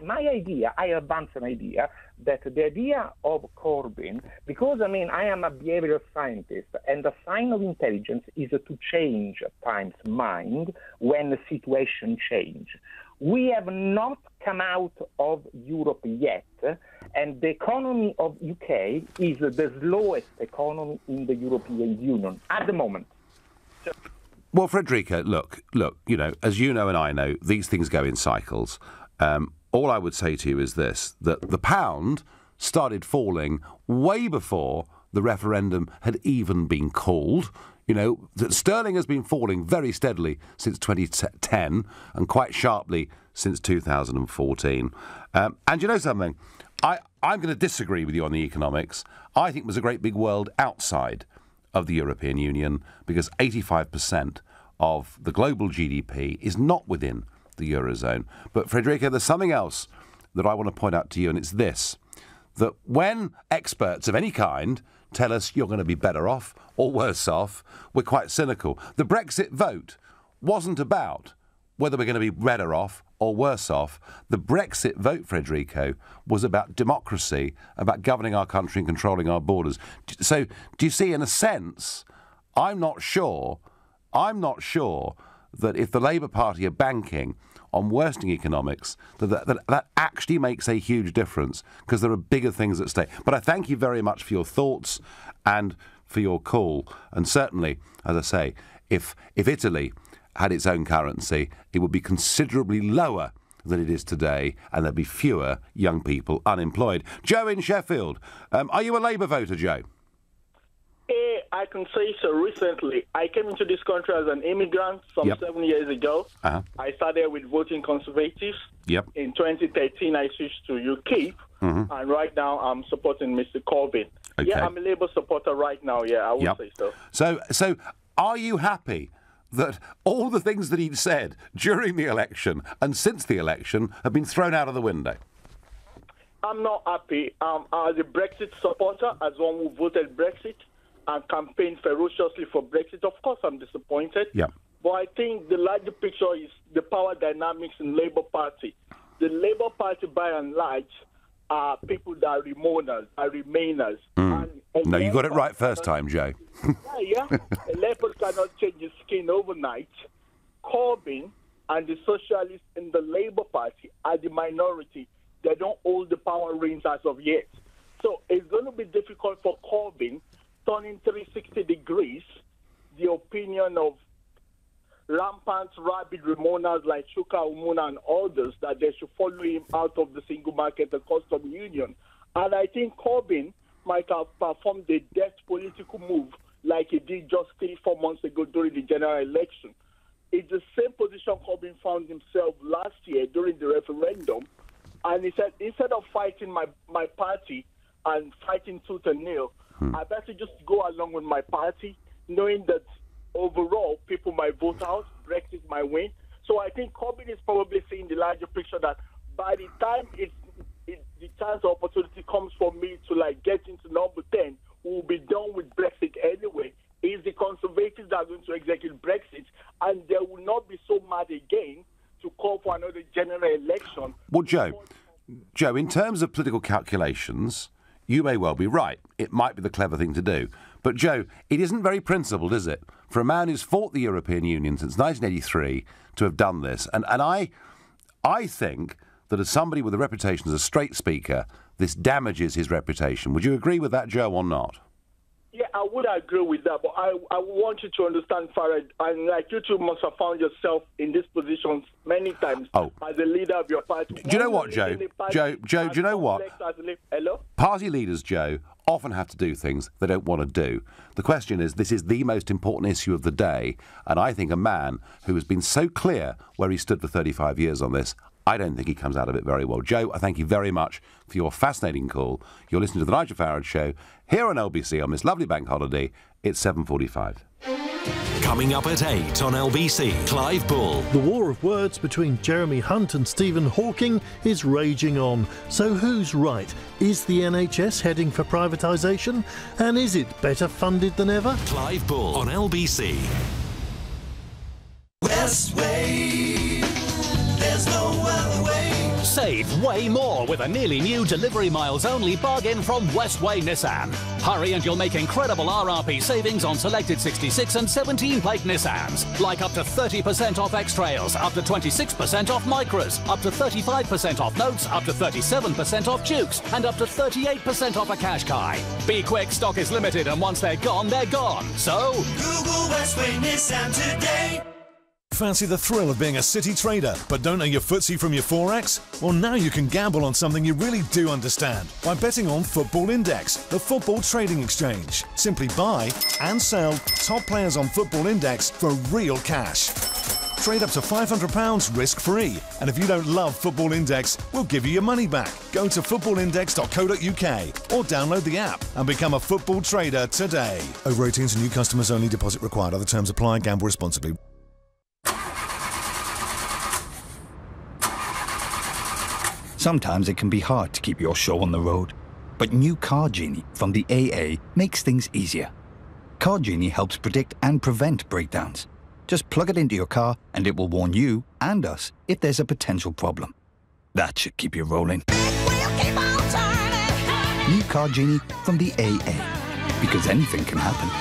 my idea, I advance an idea, that the idea of Corbyn, because, I am a behavioral scientist, and the sign of intelligence is to change time's mind when the situation change. We have not come out of Europe yet, and the economy of UK is the slowest economy in the European Union at the moment. Well, Federico, look, as you know and I know, these things go in cycles. All I would say to you is this, that the pound started falling way before the referendum had even been called. That sterling has been falling very steadily since 2010 and quite sharply since 2014. And you know something? I'm going to disagree with you on the economics. I think there's a great big world outside of the European Union, because 85% of the global GDP is not within the Eurozone. But Federico, there's something else that I want to point out to you, and it's this, that when experts of any kind tell us you're going to be better off or worse off, we're quite cynical. The Brexit vote wasn't about whether we're going to be better off or worse off. The Brexit vote, Federico, was about democracy, about governing our country and controlling our borders. So do you see, in a sense, I'm not sure that if the Labour Party are banking on worsening economics, that actually makes a huge difference, because there are bigger things at stake. But I thank you very much for your thoughts and for your call. And certainly, as I say, if Italy had its own currency, it would be considerably lower than it is today, and there'll be fewer young people unemployed. Joe in Sheffield. Are you a Labour voter, Joe? I can say so. Recently, I came into this country as an immigrant some 7 years ago. I started with voting Conservatives. In 2013, I switched to UKIP, and right now I'm supporting Mr. Corbyn. Okay. Yeah, I'm a Labour supporter right now. Yeah, I would say so. So, are you happy that all the things that he'd said during the election and since the election have been thrown out of the window? I'm not happy. As a Brexit supporter, as one who voted Brexit and campaigned ferociously for Brexit, of course I'm disappointed. But I think the larger picture is the power dynamics in Labour Party. The Labour Party, by and large, are people that are remainers. No, you got it right first time, Joe. A leopard cannot change his skin overnight. Corbyn and the socialists in the Labour Party are the minority. They don't hold the power reins as of yet. So it's going to be difficult for Corbyn turning 360 degrees the opinion of rampant, rabid Remoaners like Shuka Umuna and others that they should follow him out of the single market and custom union. And I think Corbyn might have performed a deft political move like he did just 3-4 months ago during the general election. It's the same position Corbyn found himself last year during the referendum. And he said, instead of fighting my party and fighting tooth and nail, I better just go along with my party, knowing that overall people might vote out, Brexit might win. So I think Corbyn is probably seeing the larger picture that by the time the chance or opportunity comes for me to get into number 10, we'll be done with Brexit anyway. It's the Conservatives that are going to execute Brexit, and they will not be so mad again to call for another general election. Well, Joe, in terms of political calculations, you may well be right. It might be the clever thing to do. But, Joe, it isn't very principled, is it, for a man who's fought the European Union since 1983 to have done this? And I think that as somebody with a reputation as a straight speaker, this damages his reputation. Would you agree with that, Joe, or not? Yeah, I would agree with that, but I want you to understand, Farage, and you two must have found yourself in this position many times as a leader of your party. Do you know what, Joe? Joe, do you know what? Hello? Party leaders, Joe, often have to do things they don't want to do. The question is, this is the most important issue of the day, and I think a man who has been so clear where he stood for 35 years on this, I don't think he comes out of it very well. Joe, I thank you very much for your fascinating call. You're listening to the Nigel Farage Show here on LBC on this lovely bank holiday. It's 7:45. Coming up at 8 on LBC, Clive Bull. The war of words between Jeremy Hunt and Stephen Hawking is raging on. So who's right? Is the NHS heading for privatisation? And is it better funded than ever? Clive Bull on LBC. Westway, there's no other way. Save way more with a nearly new delivery miles only bargain from Westway Nissan. Hurry and you'll make incredible RRP savings on selected 66 and 17 plate Nissans. Like up to 30% off X-Trails, up to 26% off Micras, up to 35% off Notes, up to 37% off Dukes, and up to 38% off a Qashqai. Be quick, stock is limited, and once they're gone, they're gone. So Google Westway Nissan today. Fancy the thrill of being a city trader, but don't know your footsie from your Forex? Well, now you can gamble on something you really do understand by betting on Football Index, the football trading exchange. Simply buy and sell top players on Football Index for real cash. Trade up to £500 risk-free, and if you don't love Football Index, we'll give you your money back. Go to footballindex.co.uk or download the app and become a football trader today. Over 18s and new customers only. Deposit required. Other terms apply. Gamble responsibly. Sometimes it can be hard to keep your show on the road, but new Car Genie from the AA makes things easier. Car Genie helps predict and prevent breakdowns. Just plug it into your car and it will warn you and us if there's a potential problem. That should keep you rolling. New Car Genie from the AA, because anything can happen.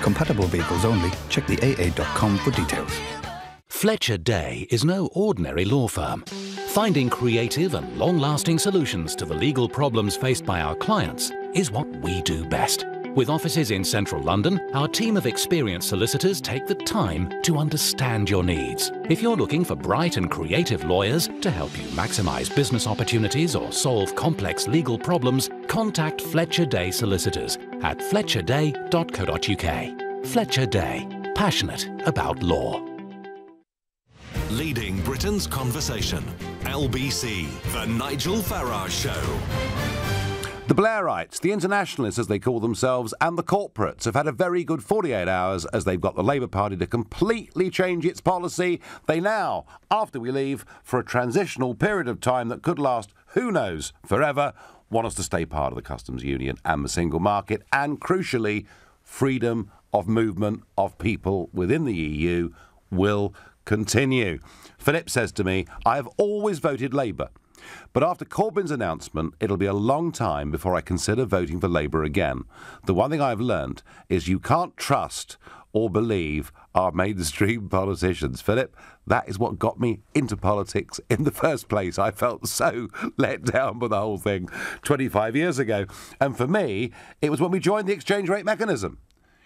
Compatible vehicles only. Check the AA.com for details. Fletcher Day is no ordinary law firm. Finding creative and long-lasting solutions to the legal problems faced by our clients is what we do best. With offices in central London, our team of experienced solicitors take the time to understand your needs. If you're looking for bright and creative lawyers to help you maximise business opportunities or solve complex legal problems, contact Fletcher Day Solicitors at fletcherday.co.uk. Fletcher Day, passionate about law. Leading Britain's conversation. LBC, The Nigel Farage Show. The Blairites, the internationalists as they call themselves, and the corporates have had a very good 48 hours as they've got the Labour Party to completely change its policy. They now, after we leave for a transitional period of time that could last, who knows, forever, want us to stay part of the customs union and the single market, and crucially, freedom of movement of people within the EU will continue. Philip says to me, I have always voted Labour. But after Corbyn's announcement, it'll be a long time before I consider voting for Labour again. The one thing I've learned is you can't trust or believe our mainstream politicians. Philip, that is what got me into politics in the first place. I felt so let down by the whole thing 25 years ago. And for me, it was when we joined the exchange rate mechanism.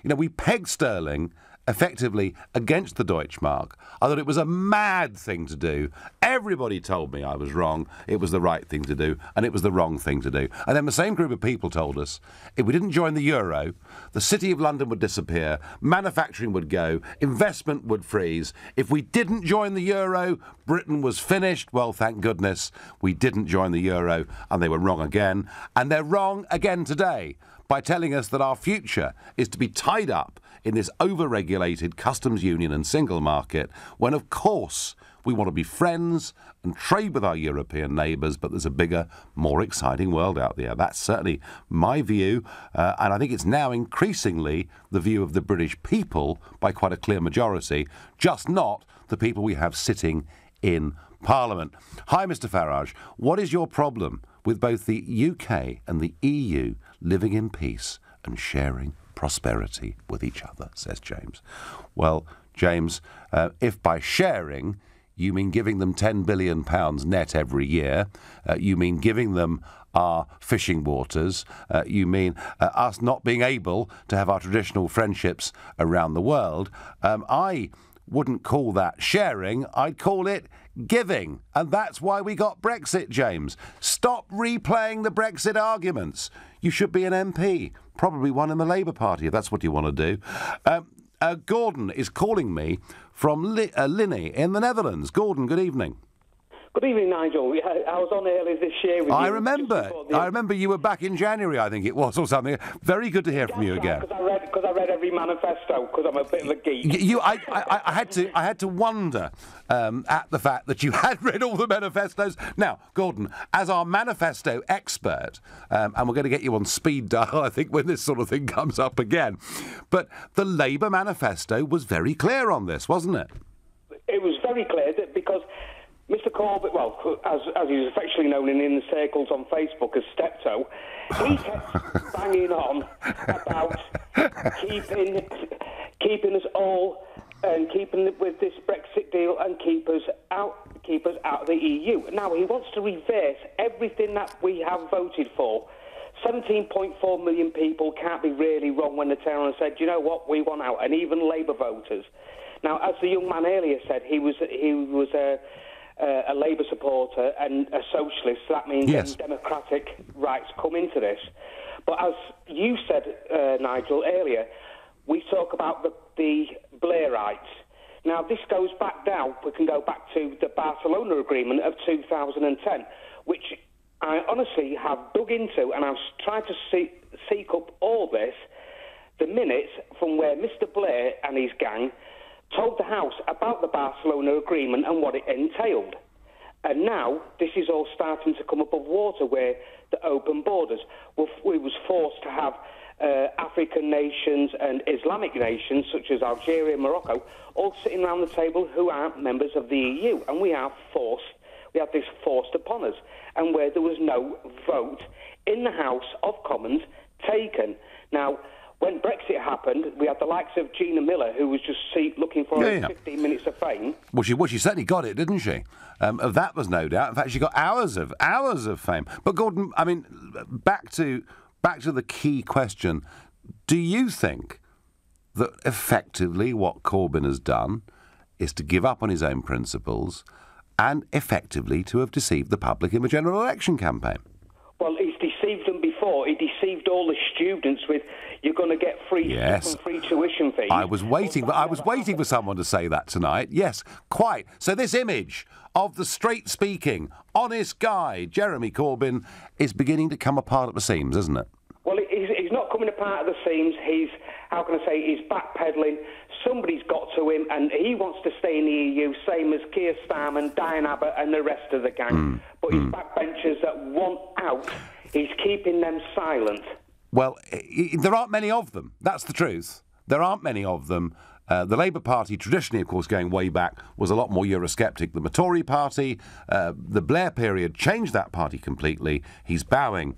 You know, we pegged sterling effectively against the Deutschmark. I thought it was a mad thing to do. Everybody told me I was wrong. It was the right thing to do, and it was the wrong thing to do. And then the same group of people told us if we didn't join the euro, the City of London would disappear, manufacturing would go, investment would freeze. If we didn't join the euro, Britain was finished. Well, thank goodness we didn't join the euro, and they were wrong again. And they're wrong again today by telling us that our future is to be tied up in this over-regulated customs union and single market, when of course we want to be friends and trade with our European neighbours, but there's a bigger, more exciting world out there. That's certainly my view, and I think it's now increasingly the view of the British people by quite a clear majority, just not the people we have sitting in Parliament. Hi, Mr Farage. What is your problem with both the UK and the EU living in peace and sharing prosperity with each other, says James. Well, James, if by sharing you mean giving them £10 billion net every year, you mean giving them our fishing waters, you mean us not being able to have our traditional friendships around the world, I wouldn't call that sharing, I'd call it giving. And that's why we got Brexit, James. Stop replaying the Brexit arguments. You should be an MP, probably one in the Labour Party, if that's what you want to do. Gordon is calling me from Linny in the Netherlands. Gordon, good evening. Good evening, Nigel. I was on earlier this year with you. I remember you were back in January, I think it was, or something. Very good to hear from you again. Because I read every manifesto, because I'm a bit of a geek. I had to wonder at the fact that you had read all the manifestos. Now, Gordon, as our manifesto expert, and we're going to get you on speed dial, I think, when this sort of thing comes up again, but the Labour manifesto was very clear on this, wasn't it? It was very clear because Mr Corbyn, well, as he's affectionately known in the circles on Facebook as Steptoe, he kept banging on about keeping us all and keeping with this Brexit deal and keep us out of the EU. Now he wants to reverse everything that we have voted for. 17.4 million people can't be really wrong when they turn around and said, you know what, we want out, and even Labour voters. Now, as the young man earlier said, he was a Labour supporter and a socialist, so that means democratic rights come into this. But as you said, Nigel, earlier, we talk about the Blairites. Now, this goes back now, we can go back to the Barcelona Agreement of 2010, which I honestly have dug into, and I've tried to seek up all this, the minutes from where Mr Blair and his gang told the House about the Barcelona Agreement and what it entailed. And now this is all starting to come above water, where the open borders, we was forced to have African nations and Islamic nations such as Algeria and Morocco all sitting around the table who aren't members of the EU, and we had this forced upon us, and where there was no vote in the House of Commons taken. Now, when Brexit happened, we had the likes of Gina Miller, who was just looking for 15 minutes of fame. Well, she certainly got it, didn't she? Of that was no doubt. In fact, she got hours of fame. But Gordon, I mean, back to the key question: Do you think that effectively what Corbyn has done is to give up on his own principles and effectively to have deceived the public in the general election campaign? Well, he's deceived them before. He deceived all the students with, you're going to get free stuff and free tuition fees. I was waiting for someone to say that tonight. Yes, quite. So this image of the straight-speaking, honest guy, Jeremy Corbyn, is beginning to come apart at the seams, isn't it? Well, he's not coming apart at the seams. He's backpedalling. Somebody's got to him, and he wants to stay in the EU, same as Keir Starmer, Diane Abbott and the rest of the gang. But his backbenchers that want out, he's keeping them silent. Well, there aren't many of them. That's the truth. There aren't many of them. The Labour Party, traditionally, of course, going way back, was a lot more Eurosceptic than the Tory Party. The Blair period changed that party completely. He's bowing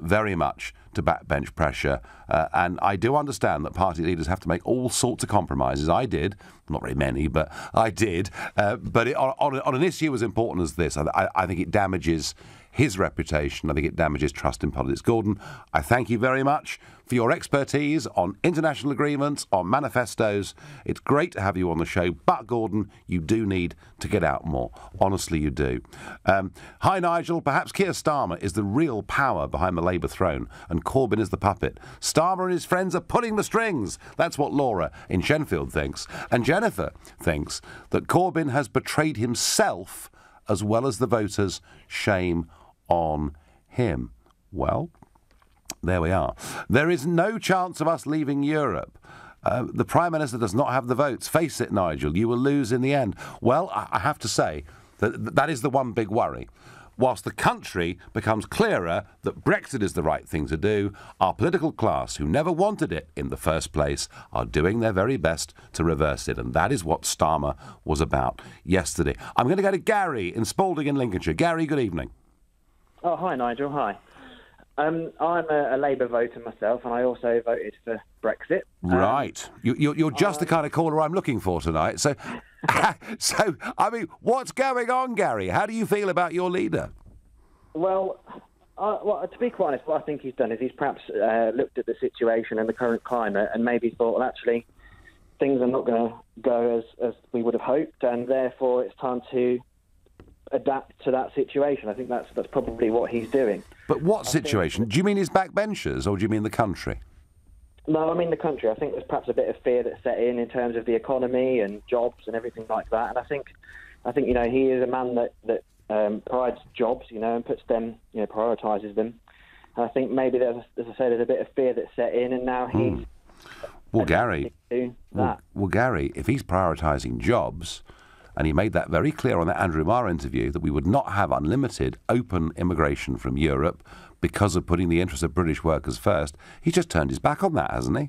very much to backbench pressure. And I do understand that party leaders have to make all sorts of compromises. I did. Not very many, but I did. But on an issue as important as this, I think it damages his reputation. I think it damages trust in politics. Gordon, I thank you very much for your expertise on international agreements, on manifestos. It's great to have you on the show, but Gordon, you do need to get out more. Honestly, you do. Hi, Nigel. Perhaps Keir Starmer is the real power behind the Labour throne, and Corbyn is the puppet. Starmer and his friends are pulling the strings. That's what Laura in Shenfield thinks. And Jennifer thinks that Corbyn has betrayed himself as well as the voters. Shame on him. Well, there we are. There is no chance of us leaving Europe. The Prime Minister does not have the votes. Face it, Nigel, you will lose in the end. Well, I have to say that is the one big worry. Whilst the country becomes clearer that Brexit is the right thing to do, our political class, who never wanted it in the first place, are doing their very best to reverse it. And that is what Starmer was about yesterday. I'm going to go to Gary in Spalding in Lincolnshire. Gary, good evening. Oh, hi, Nigel. Hi. I'm a Labour voter myself, and I also voted for Brexit. Right. You're just the kind of caller I'm looking for tonight. So, I mean, what's going on, Gary? How do you feel about your leader? Well, to be quite honest, what I think he's done is he's perhaps looked at the situation and the current climate and maybe thought, well, actually, things are not going to go as we would have hoped, and therefore it's time to adapt to that situation. I think that's probably what he's doing. But what situation? Do you mean his backbenchers, or do you mean the country? No, I mean the country. I think there's perhaps a bit of fear that set in terms of the economy and jobs and everything like that. And I think he is a man that prides jobs, and puts them, prioritises them. And I think maybe there's a bit of fear that set in, and now he's well, Gary. Well, Gary, if he's prioritising jobs. And he made that very clear on that Andrew Marr interview, that we would not have unlimited open immigration from Europe because of putting the interests of British workers first. He's just turned his back on that, hasn't he?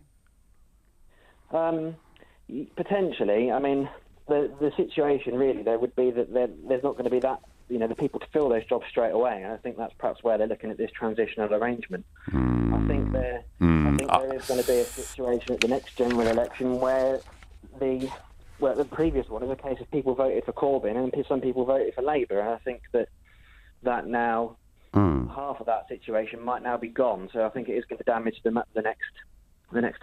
Potentially. I mean, the situation really there would be that there's not going to be that, the people to fill those jobs straight away. And I think that's perhaps where they're looking at this transitional arrangement. I think there is going to be a situation at the next general election where the previous one is a case of people voted for Corbyn and some people voted for Labour, and I think that now half of that situation might now be gone. So I think it is going to damage them at the next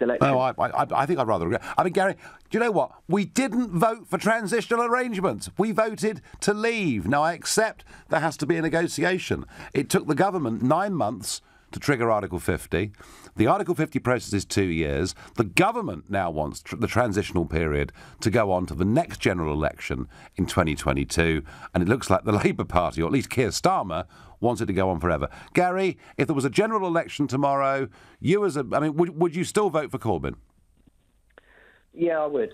election. No, I think I'd rather agree. I mean, Gary, do you know what? We didn't vote for transitional arrangements. We voted to leave. Now, I accept there has to be a negotiation. It took the government 9 months to trigger Article 50. The Article 50 process is 2 years. The government now wants the transitional period to go on to the next general election in 2022, and it looks like the Labour Party, or at least Keir Starmer, wants it to go on forever. Gary, if there was a general election tomorrow, would you still vote for Corbyn? Yeah, I would,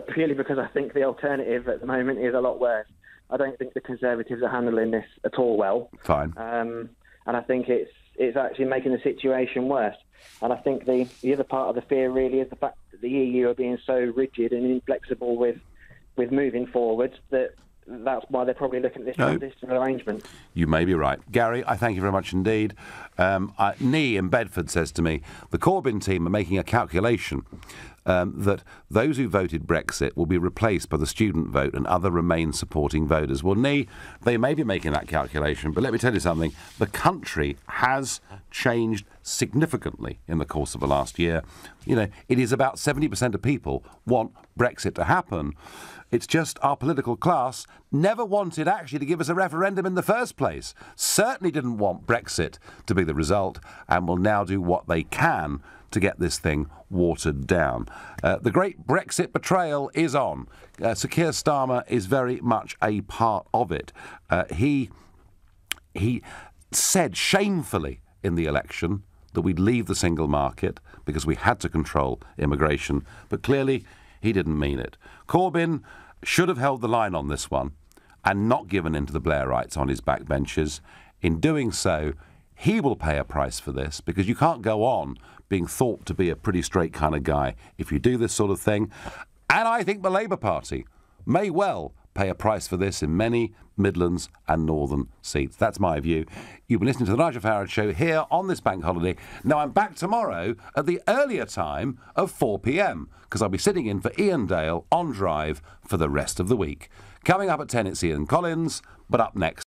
purely because I think the alternative at the moment is a lot worse. I don't think the Conservatives are handling this at all well. Fine. And I think it's actually making the situation worse. And I think the other part of the fear really is the fact that the EU are being so rigid and inflexible with moving forward that's why they're probably looking at this transitional arrangement. You may be right. Gary, I thank you very much indeed. Nee in Bedford says to me, the Corbyn team are making a calculation that those who voted Brexit will be replaced by the student vote and other Remain supporting voters. Well, they may be making that calculation, but let me tell you something. The country has changed significantly in the course of the last year. You know, it is about 70% of people want Brexit to happen. It's just our political class never wanted actually to give us a referendum in the first place. Certainly didn't want Brexit to be the result, and will now do what they can to get this thing watered down. The great Brexit betrayal is on. Sir Keir Starmer is very much a part of it. He said shamefully in the election that we'd leave the single market because we had to control immigration, but clearly he didn't mean it. Corbyn should have held the line on this one and not given in to the Blairites on his backbenchers. In doing so, he will pay a price for this, because you can't go on being thought to be a pretty straight kind of guy if you do this sort of thing. And I think the Labour Party may well pay a price for this in many Midlands and Northern seats. That's my view. You've been listening to the Nigel Farage Show here on this bank holiday. Now, I'm back tomorrow at the earlier time of 4 p.m, because I'll be sitting in for Ian Dale on Drive for the rest of the week. Coming up at 10, it's Ian Collins, but up next...